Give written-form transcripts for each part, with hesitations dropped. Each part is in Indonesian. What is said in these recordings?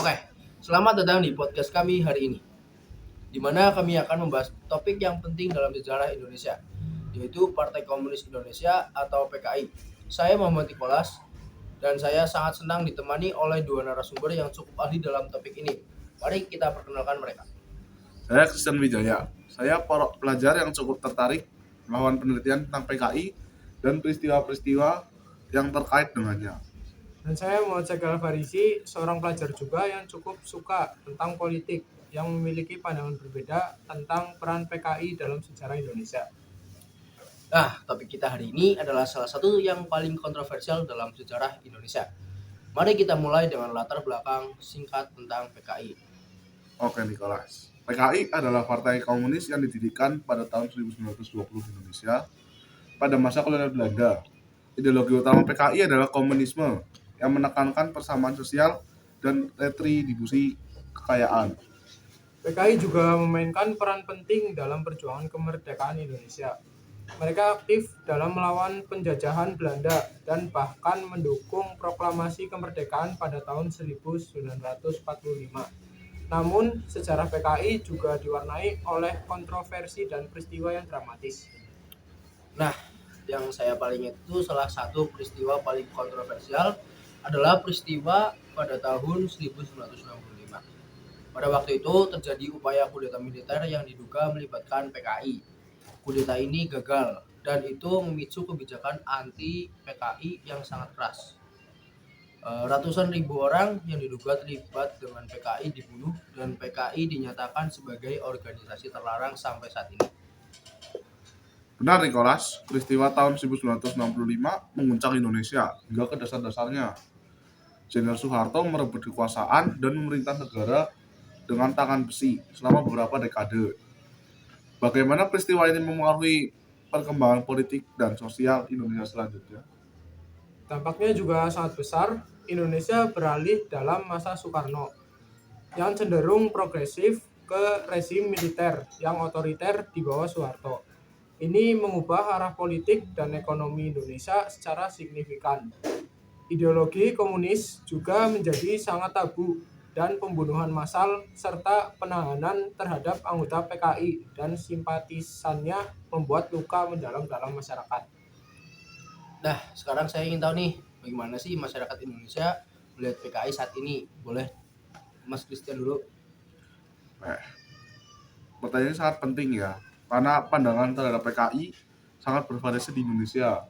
Oke, selamat datang di podcast kami hari ini, di mana kami akan membahas topik yang penting dalam sejarah Indonesia, yaitu Partai Komunis Indonesia atau PKI. Saya Muhammad Nikolas, dan saya sangat senang ditemani oleh dua narasumber yang cukup ahli dalam topik ini. Mari kita perkenalkan mereka. Saya Christian Wijaya. Saya pelajar yang cukup tertarik melakukan penelitian tentang PKI dan peristiwa-peristiwa yang terkait dengannya. Dan saya mau Cekal Farisi, seorang pelajar juga yang cukup suka tentang politik, yang memiliki pandangan berbeda tentang peran PKI dalam sejarah Indonesia. Nah, topik kita hari ini adalah salah satu yang paling kontroversial dalam sejarah Indonesia. Mari kita mulai dengan latar belakang singkat tentang PKI. Oke, Nicholas. PKI adalah partai komunis yang didirikan pada tahun 1920 di Indonesia pada masa kolonial Belanda. Ideologi utama PKI adalah komunisme yang menekankan persamaan sosial dan retribusi kekayaan. PKI juga memainkan peran penting dalam perjuangan kemerdekaan Indonesia. Mereka aktif dalam melawan penjajahan Belanda dan bahkan mendukung proklamasi kemerdekaan pada tahun 1945. Namun, sejarah PKI juga diwarnai oleh kontroversi dan peristiwa yang dramatis. Nah, yang saya paling itu salah satu peristiwa paling kontroversial adalah peristiwa pada tahun 1965. Pada waktu itu terjadi upaya kudeta militer yang diduga melibatkan PKI. Kudeta ini gagal dan itu memicu kebijakan anti PKI yang sangat keras. Ratusan ribu orang yang diduga terlibat dengan PKI dibunuh dan PKI dinyatakan sebagai organisasi terlarang sampai saat ini. Benar, Nicholas, peristiwa tahun 1965 mengguncang Indonesia hingga ke dasar-dasarnya. Jenderal Soeharto merebut kekuasaan dan memerintah negara dengan tangan besi selama beberapa dekade. Bagaimana peristiwa ini memengaruhi perkembangan politik dan sosial Indonesia selanjutnya? Dampaknya juga sangat besar. Indonesia beralih dalam masa Soekarno yang cenderung progresif ke rezim militer yang otoriter di bawah Soeharto. Ini mengubah arah politik dan ekonomi Indonesia secara signifikan. Ideologi komunis juga menjadi sangat tabu dan pembunuhan massal serta penahanan terhadap anggota PKI dan simpatisannya membuat luka mendalam dalam masyarakat. Nah, sekarang saya ingin tahu nih, bagaimana sih masyarakat Indonesia melihat PKI saat ini? Boleh Mas Christian dulu. Nah, pertanyaan ini sangat penting ya, karena pandangan terhadap PKI sangat bervariasi di Indonesia.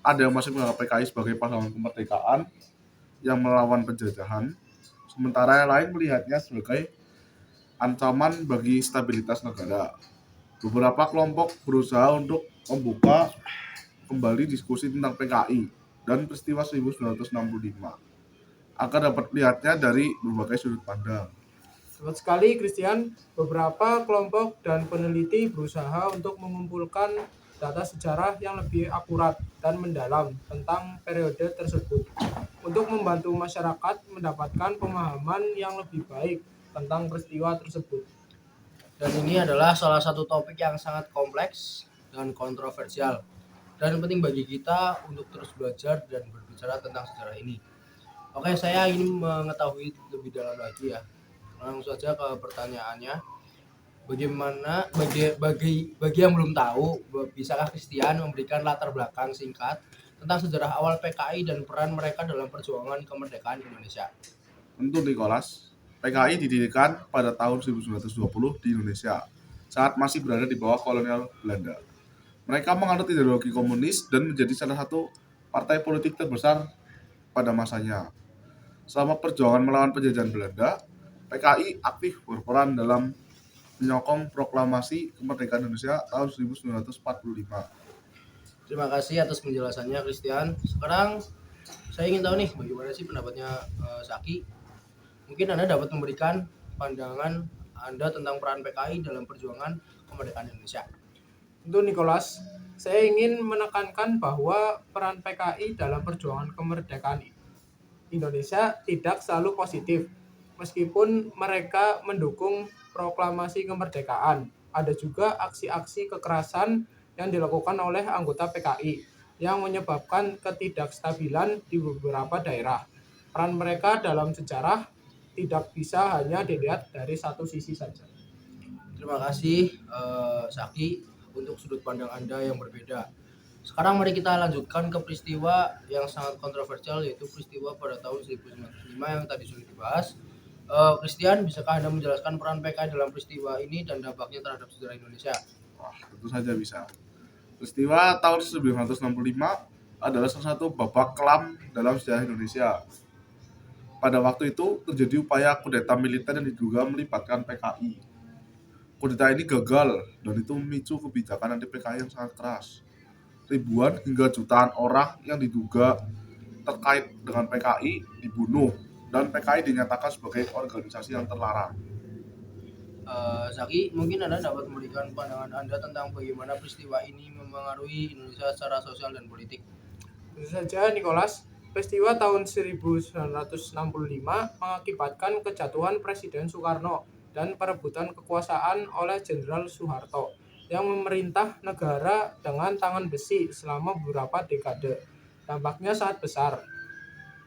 Ada yang masih menganggap PKI sebagai pahlawan kemerdekaan yang melawan penjajahan, sementara yang lain melihatnya sebagai ancaman bagi stabilitas negara. Beberapa kelompok berusaha untuk membuka kembali diskusi tentang PKI dan peristiwa 1965 agar dapat melihatnya dari berbagai sudut pandang. Tepat sekali, Christian. Beberapa kelompok dan peneliti berusaha untuk mengumpulkan data sejarah yang lebih akurat dan mendalam tentang periode tersebut untuk membantu masyarakat mendapatkan pemahaman yang lebih baik tentang peristiwa tersebut. Dan ini adalah salah satu topik yang sangat kompleks dan kontroversial dan penting bagi kita untuk terus belajar dan berbicara tentang sejarah ini. Oke, saya ingin mengetahui lebih dalam lagi ya. Langsung saja ke pertanyaannya. Bagaimana bagi yang belum tahu, bisakah Christian memberikan latar belakang singkat tentang sejarah awal PKI dan peran mereka dalam perjuangan kemerdekaan Indonesia? Tentu, Nicholas, PKI didirikan pada tahun 1920 di Indonesia saat masih berada di bawah kolonial Belanda. Mereka menganut ideologi komunis dan menjadi salah satu partai politik terbesar pada masanya. Selama perjuangan melawan penjajahan Belanda, PKI aktif berperan dalam menyokong proklamasi kemerdekaan Indonesia tahun 1945. Terima kasih atas penjelasannya Christian. Sekarang saya ingin tahu nih bagaimana sih pendapatnya Saki. Mungkin Anda dapat memberikan pandangan Anda tentang peran PKI dalam perjuangan kemerdekaan Indonesia. Untuk Nicholas, saya ingin menekankan bahwa peran PKI dalam perjuangan kemerdekaan Indonesia tidak selalu positif. Meskipun mereka mendukung proklamasi kemerdekaan, ada juga aksi-aksi kekerasan yang dilakukan oleh anggota PKI yang menyebabkan ketidakstabilan di beberapa daerah. Peran mereka dalam sejarah tidak bisa hanya dilihat dari satu sisi saja. Terima kasih Saki untuk sudut pandang Anda yang berbeda. Sekarang mari kita lanjutkan ke peristiwa yang sangat kontroversial, yaitu peristiwa pada tahun 1905 yang tadi sudah dibahas. Christian, bisakah Anda menjelaskan peran PKI dalam peristiwa ini dan dampaknya terhadap sejarah Indonesia? Wah, tentu saja bisa. Peristiwa tahun 1965 adalah salah satu babak kelam dalam sejarah Indonesia. Pada waktu itu terjadi upaya kudeta militer yang diduga melibatkan PKI. Kudeta ini gagal dan itu memicu kebijakan anti PKI yang sangat keras. Ribuan hingga jutaan orang yang diduga terkait dengan PKI dibunuh dan PKI dinyatakan sebagai organisasi yang terlarang. Zaki, mungkin Anda dapat memberikan pandangan Anda tentang bagaimana peristiwa ini mempengaruhi Indonesia secara sosial dan politik. Tentu saja, Nicholas, peristiwa tahun 1965 mengakibatkan kejatuhan Presiden Soekarno dan perebutan kekuasaan oleh Jenderal Soeharto yang memerintah negara dengan tangan besi selama beberapa dekade. Dampaknya sangat besar,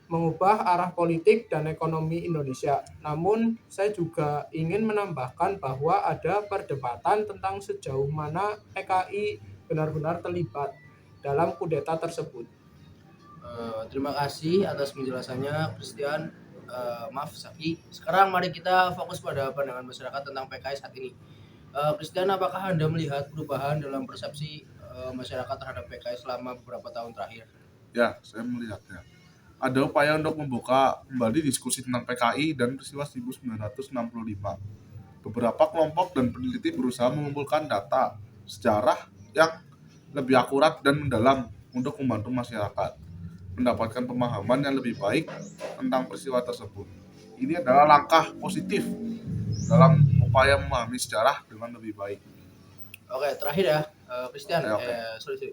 mengubah arah politik dan ekonomi Indonesia. Namun, saya juga ingin menambahkan bahwa ada perdebatan tentang sejauh mana PKI benar-benar terlibat dalam kudeta tersebut. Terima kasih atas penjelasannya, Christian. Maaf, Saki. Sekarang mari kita fokus pada pandangan masyarakat tentang PKI saat ini. Christian, apakah Anda melihat perubahan dalam persepsi masyarakat terhadap PKI selama beberapa tahun terakhir? Ya, saya melihatnya. Ada upaya untuk membuka kembali diskusi tentang PKI dan peristiwa 1965. Beberapa kelompok dan peneliti berusaha mengumpulkan data sejarah yang lebih akurat dan mendalam untuk membantu masyarakat mendapatkan pemahaman yang lebih baik tentang peristiwa tersebut. Ini adalah langkah positif dalam upaya memahami sejarah dengan lebih baik. Oke, terakhir ya, Christian. Oke. Sorry.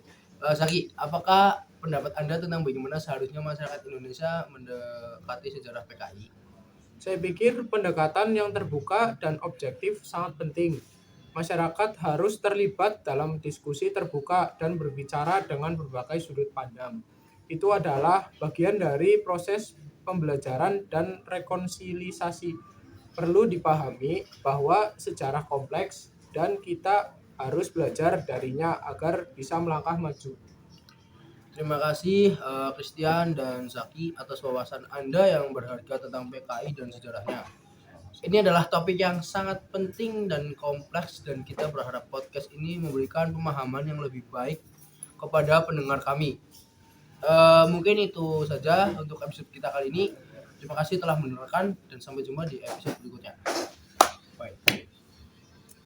Saki, apakah pendapat Anda tentang bagaimana seharusnya masyarakat Indonesia mendekati sejarah PKI? Saya pikir pendekatan yang terbuka dan objektif sangat penting. Masyarakat harus terlibat dalam diskusi terbuka dan berbicara dengan berbagai sudut pandang. Itu adalah bagian dari proses pembelajaran dan rekonsiliasi. Perlu dipahami bahwa sejarah kompleks dan kita harus belajar darinya agar bisa melangkah maju. Terima kasih Christian dan Zaki atas wawasan Anda yang berharga tentang PKI dan sejarahnya. Ini adalah topik yang sangat penting dan kompleks, dan kita berharap podcast ini memberikan pemahaman yang lebih baik kepada pendengar kami. Mungkin itu saja untuk episode kita kali ini. Terima kasih telah mendengarkan dan sampai jumpa di episode berikutnya.